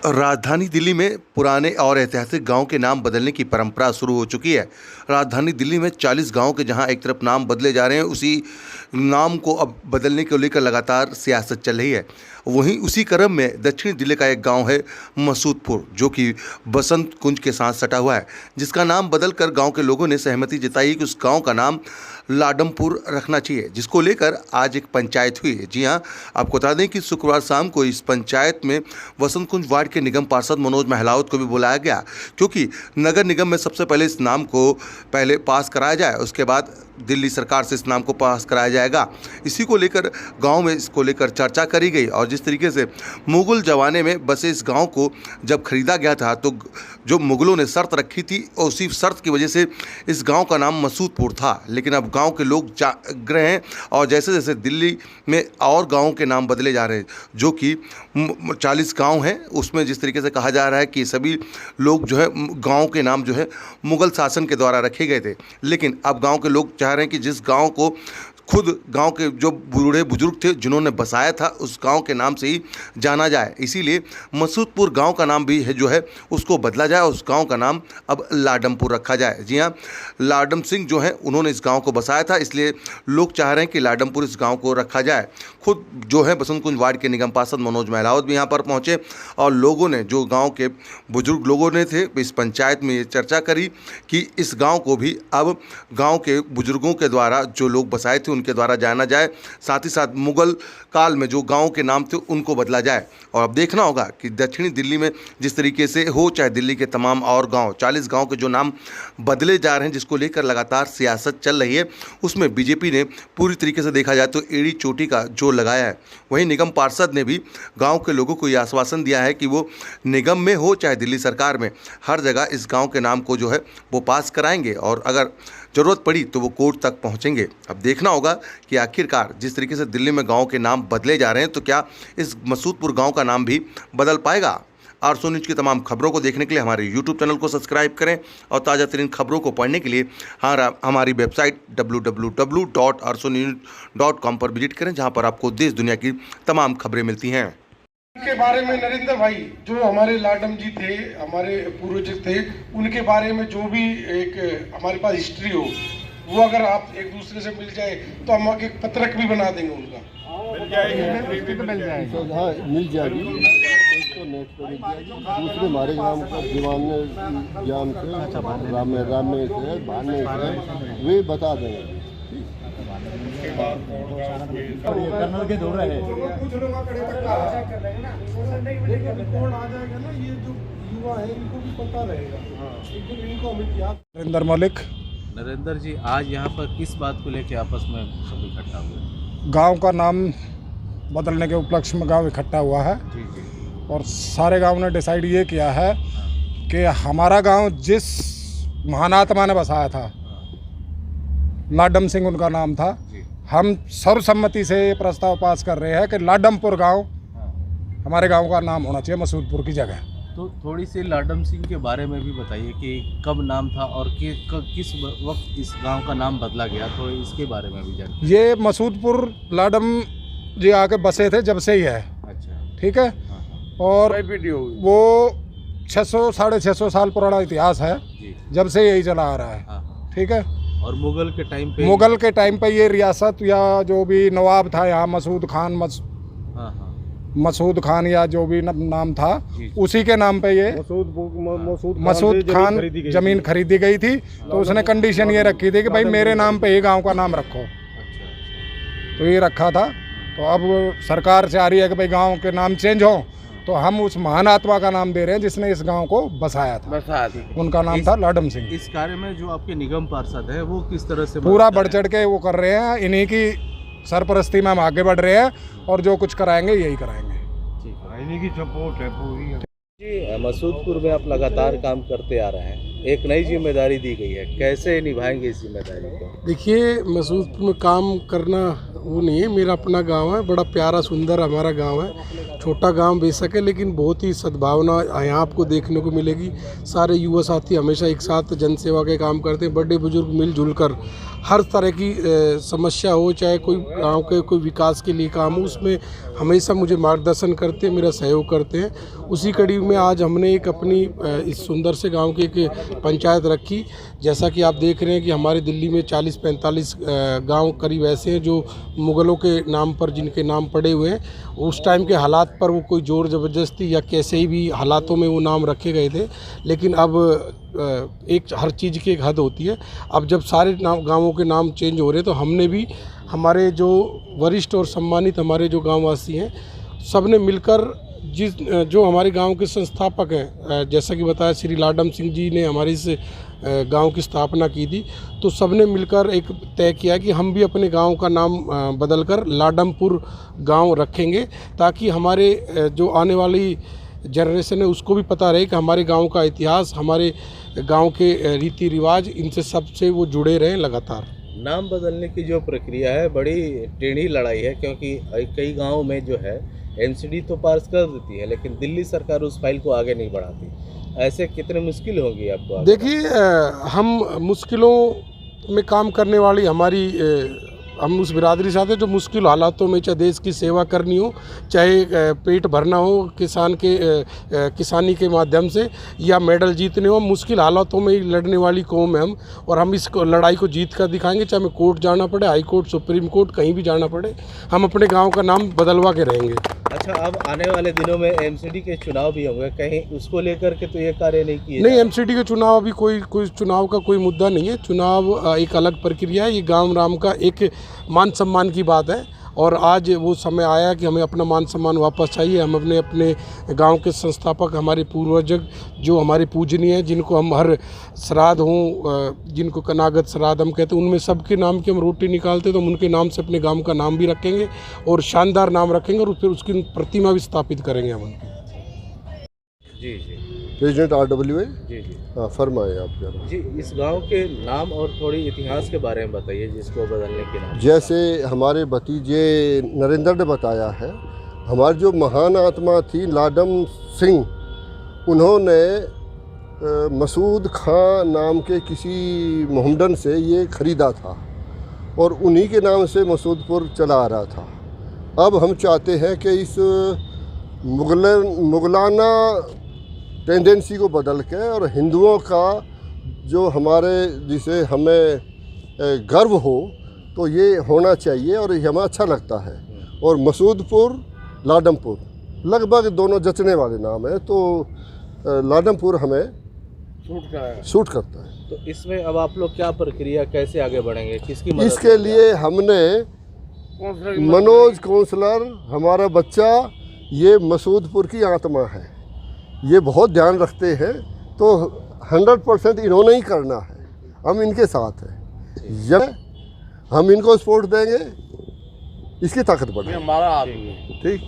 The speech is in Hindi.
राजधानी दिल्ली में पुराने और ऐतिहासिक गांव के नाम बदलने की परंपरा शुरू हो चुकी है। राजधानी दिल्ली में 40 गांव के जहां एक तरफ नाम बदले जा रहे हैं, उसी नाम को अब बदलने को लेकर लगातार सियासत चल रही है। वहीं उसी क्रम में दक्षिणी दिल्ली का एक गांव है मसूदपुर, जो कि बसंत कुंज के साथ सटा हुआ है, जिसका नाम बदलकर गांव के लोगों ने सहमति जताई कि उस गांव का नाम लाडमपुर रखना चाहिए, जिसको लेकर आज एक पंचायत हुई है। जी हां, आपको बता दें कि शुक्रवार शाम को इस पंचायत में बसंत कुंज वार्ड के निगम पार्षद मनोज महलावत को भी बुलाया गया, क्योंकि नगर निगम में सबसे पहले इस नाम को पहले पास कराया जाए, उसके बाद दिल्ली सरकार से इस नाम को पास कराया जाएगा। इसी को लेकर गांव में इसको लेकर चर्चा करी गई और जिस तरीके से मुगल ज़माने में बसे इस गांव को जब खरीदा गया था, तो जो मुगलों ने शर्त रखी थी और उसी शर्त की वजह से इस गांव का नाम मसूदपुर था। लेकिन अब गांव के लोग जाग रहे हैं और जैसे जैसे दिल्ली में और गाँवों के नाम बदले जा रहे हैं, जो कि 40 गाँव हैं, उसमें जिस तरीके से कहा जा रहा है कि सभी लोग जो है गाँव के नाम जो है मुगल शासन के द्वारा रखे गए थे। लेकिन अब गाँव के लोग चाह रहे हैं कि जिस गांव को खुद गांव के जो बूढ़े बुजुर्ग थे जिन्होंने बसाया था, उस गांव के नाम से ही जाना जाए। इसीलिए मसूदपुर गांव का नाम भी है जो है उसको बदला जाए, उस गांव का नाम अब लाडमपुर रखा जाए। जी हां, लाडम सिंह जो है उन्होंने इस गांव को बसाया था, इसलिए लोग चाह रहे हैं कि लाडमपुर इस गांव को रखा जाए। खुद जो है बसंत कुंज वार्ड के निगम पार्षद मनोज महलावत भी यहाँ पर पहुँचे और लोगों ने, जो गाँव के बुजुर्ग लोगों ने थे, इस पंचायत में ये चर्चा करी कि इस गाँव को भी अब गाँव के बुजुर्गों के द्वारा जो लोग बसाए थे उनके द्वारा जाना जाए, साथ ही साथ मुगल काल में जो गांव के नाम थे उनको बदला जाए। और अब देखना होगा कि दक्षिणी दिल्ली में जिस तरीके से हो, चाहे दिल्ली के तमाम और गांव, 40 गांव के जो नाम बदले जा रहे हैं, जिसको लेकर लगातार सियासत चल रही है, उसमें बीजेपी ने पूरी तरीके से देखा जाए तो एड़ी चोटी का जोर लगाया है। वहीं निगम पार्षद ने भी गाँव के लोगों को यह आश्वासन दिया है कि वो निगम में हो चाहे दिल्ली सरकार में, हर जगह इस गाँव के नाम को जो है वो पास कराएंगे और अगर ज़रूरत पड़ी तो वो कोर्ट तक पहुंचेंगे। अब देखना होगा कि आखिरकार जिस तरीके से दिल्ली में गांव के नाम बदले जा रहे हैं, तो क्या इस मसूदपुर गांव का नाम भी बदल पाएगा। आरसो न्यूज़ की तमाम खबरों को देखने के लिए हमारे यूट्यूब चैनल को सब्सक्राइब करें और ताज़ा तरीन खबरों को पढ़ने के लिए हमारी वेबसाइट www.arsonews.com पर विजिट करें, जहां पर आपको देश दुनिया की तमाम खबरें मिलती हैं। के बारे में नरेंद्र भाई, जो हमारे लाडम जी थे, हमारे पूर्वज थे, उनके बारे में जो भी एक हमारे पास हिस्ट्री हो, वो अगर आप एक दूसरे से मिल जाए तो हम एक पत्रक भी बना देंगे उनका। मिल जाएगी। हाँ, मिल जाएगी। तो नेट पर मिल जाएगी। दूसरे हमारे गांव का दीवान ज्ञान से राम से भाने से वे बता देंगे। कर्नल के दौरा है, कुछ लोग कड़े तक कौन आ जाएगा ना, ये जो युवा है इनको भी पता रहेगा। इनको हमें याद। नरेंद्र जी, आज यहाँ पर किस बात को लेकर आपस में सब इकट्ठा हुए? गांव का नाम बदलने के उपलक्ष्य में गांव इकट्ठा हुआ है और सारे गांव ने डिसाइड ये किया है कि हमारा गांव जिस महानात्मा ने बसाया था, लाडम सिंह उनका नाम था, हम सर्वसम्मति से ये प्रस्ताव पास कर रहे हैं कि लाडमपुर गांव हमारे गांव का नाम होना चाहिए, मसूदपुर की जगह। तो थोड़ी सी लाडम सिंह के बारे में भी बताइए कि कब नाम था और किस वक्त इस गांव का नाम बदला गया, तो इसके बारे में भी जानिए। ये मसूदपुर लाडम जी आके बसे थे जब से ही है। अच्छा, ठीक है। और वो 600-650 साल पुराना इतिहास है, जब से यही चला आ रहा है। ठीक है। और मुगल के टाइम पे ये रियासत या जो भी नवाब था यहाँ, मसूद खान या जो भी नाम था, उसी के नाम पे ये मसूद खान जमीन खरीदी गई थी। तो उसने कंडीशन ये रखी थी कि भाई मेरे नाम पे ही गांव का नाम रखो। तो ये रखा था। तो अब सरकार से आ रही है कि भाई गांव के नाम चेंज हो, तो हम उस महान आत्मा का नाम दे रहे हैं जिसने इस गांव को बसाया था। उनका नाम था लाडम सिंह। इस कार्य में जो आपके निगम पार्षद है वो किस तरह से पूरा बढ़ चढ़ के वो कर रहे हैं, इन्हीं की सरपरस्ती में हम आगे बढ़ रहे हैं और जो कुछ कराएंगे यही कराएंगे। इन्हीं की सपोर्ट है पूरी। जी, मसूदपुर में आप लगातार काम करते आ रहे हैं, एक नई जिम्मेदारी दी गई है, कैसे निभाएंगे इस जिम्मेदारी को? देखिए, मसूदपुर में काम करना वो नहीं है, मेरा अपना गांव है, बड़ा प्यारा सुंदर हमारा गांव है, छोटा गांव बेशक है, लेकिन बहुत ही सद्भावना यहाँ आपको देखने को मिलेगी। सारे युवा साथी हमेशा एक साथ जनसेवा के काम करते हैं। बड़े बुजुर्ग मिलजुल कर हर तरह की समस्या हो, चाहे कोई गांव के कोई विकास के लिए काम हो, उसमें हमेशा मुझे मार्गदर्शन करते हैं, मेरा सहयोग करते हैं। उसी कड़ी में आज हमने एक अपनी इस सुंदर से गांव की एक पंचायत रखी। जैसा कि आप देख रहे हैं कि हमारे दिल्ली में 40-45 गांव करीब ऐसे हैं जो मुग़लों के नाम पर, जिनके नाम पड़े हुए हैं। उस टाइम के हालात पर वो कोई ज़ोर ज़बरदस्ती या कैसे ही भी हालातों में वो नाम रखे गए थे, लेकिन अब एक हर चीज़ की एक हद होती है। अब जब सारे गाँवों के नाम चेंज हो रहे हैं, तो हमने भी, हमारे जो वरिष्ठ और सम्मानित हमारे जो गाँववासी हैं, सब ने मिलकर जो हमारे गांव के संस्थापक हैं, जैसा कि बताया श्री लाडम सिंह जी ने हमारे इस गांव की स्थापना की थी, तो सबने मिलकर एक तय किया कि हम भी अपने गांव का नाम बदलकर लाडमपुर गांव रखेंगे, ताकि हमारे जो आने वाली जनरेशन है उसको भी पता रहे कि हमारे गांव का इतिहास, हमारे गांव के रीति रिवाज, इनसे सबसे वो जुड़े रहें लगातार। नाम बदलने की जो प्रक्रिया है बड़ी टेढ़ी लड़ाई है, क्योंकि कई गाँव में जो है एमसीडी तो पास कर देती है, लेकिन दिल्ली सरकार उस फाइल को आगे नहीं बढ़ाती। ऐसे कितने मुश्किल होगी आपको? देखिए, हम मुश्किलों में काम करने वाली हमारी हम उस बिरादरी से आते हैं जो मुश्किल हालातों में, चाहे देश की सेवा करनी हो, चाहे पेट भरना हो किसानी के माध्यम से, या मेडल जीतने हो, मुश्किल हालातों में ही लड़ने वाली कौम है हम। और हम इस लड़ाई को जीत कर दिखाएंगे, चाहे हमें कोर्ट जाना पड़े, हाई कोर्ट, सुप्रीम कोर्ट, कहीं भी जाना पड़े, हम अपने गाँव का नाम बदलवा के रहेंगे। अच्छा, अब आने वाले दिनों में एमसीडी के चुनाव भी होंगे, कहीं उसको लेकर के तो ये कार्य नहीं किए? नहीं, एमसीडी के चुनाव अभी कोई चुनाव का कोई मुद्दा नहीं है। चुनाव एक अलग प्रक्रिया है। ये गांव राम का एक मान सम्मान की बात है, और आज वो समय आया कि हमें अपना मान सम्मान वापस चाहिए। हम अपने गांव के संस्थापक, हमारे पूर्वज जो हमारे पूजनीय हैं, जिनको हम हर श्राद्ध हों, जिनको कनागत श्राद्ध हम कहते हैं, उनमें सबके नाम की हम रोटी निकालते हैं, तो हम उनके नाम से अपने गांव का नाम भी रखेंगे और शानदार नाम रखेंगे, और फिर उसकी प्रतिमा भी स्थापित करेंगे हम उनकी। जी जी, प्रेसिडेंट RWA। जी जी, हाँ, फरमाए आप जरा। जी, इस गांव के नाम और थोड़ी इतिहास के बारे में बताइए, जिसको बदलने के नाम। जैसे हमारे भतीजे नरेंद्र ने बताया है, हमारी जो महान आत्मा थी लाडम सिंह, उन्होंने मसूद खां नाम के किसी मोहम्मदन से ये ख़रीदा था, और उन्हीं के नाम से मसूदपुर चला आ रहा था। अब हम चाहते हैं कि इस मुगलाना टेंडेंसी को बदल के, और हिंदुओं का जो हमारे, जिसे हमें गर्व हो, तो ये होना चाहिए, और ये हमें अच्छा लगता है। और मसूदपुर, लाडमपुर लगभग दोनों जचने वाले नाम हैं, तो लाडमपुर हमें सूट करता है। तो इसमें अब आप लोग क्या प्रक्रिया, कैसे आगे बढ़ेंगे, किसकी मदद? इसके लिए हमने मनोज काउंसलर, हमारा बच्चा, ये मसूदपुर की आत्मा है, ये बहुत ध्यान रखते हैं, तो 100% इन्होंने ही करना है। हम इनके साथ हैं, जब हम इनको सपोर्ट देंगे, इसकी ताकत बढ़ेगी। हमारा आदमी, ठीक।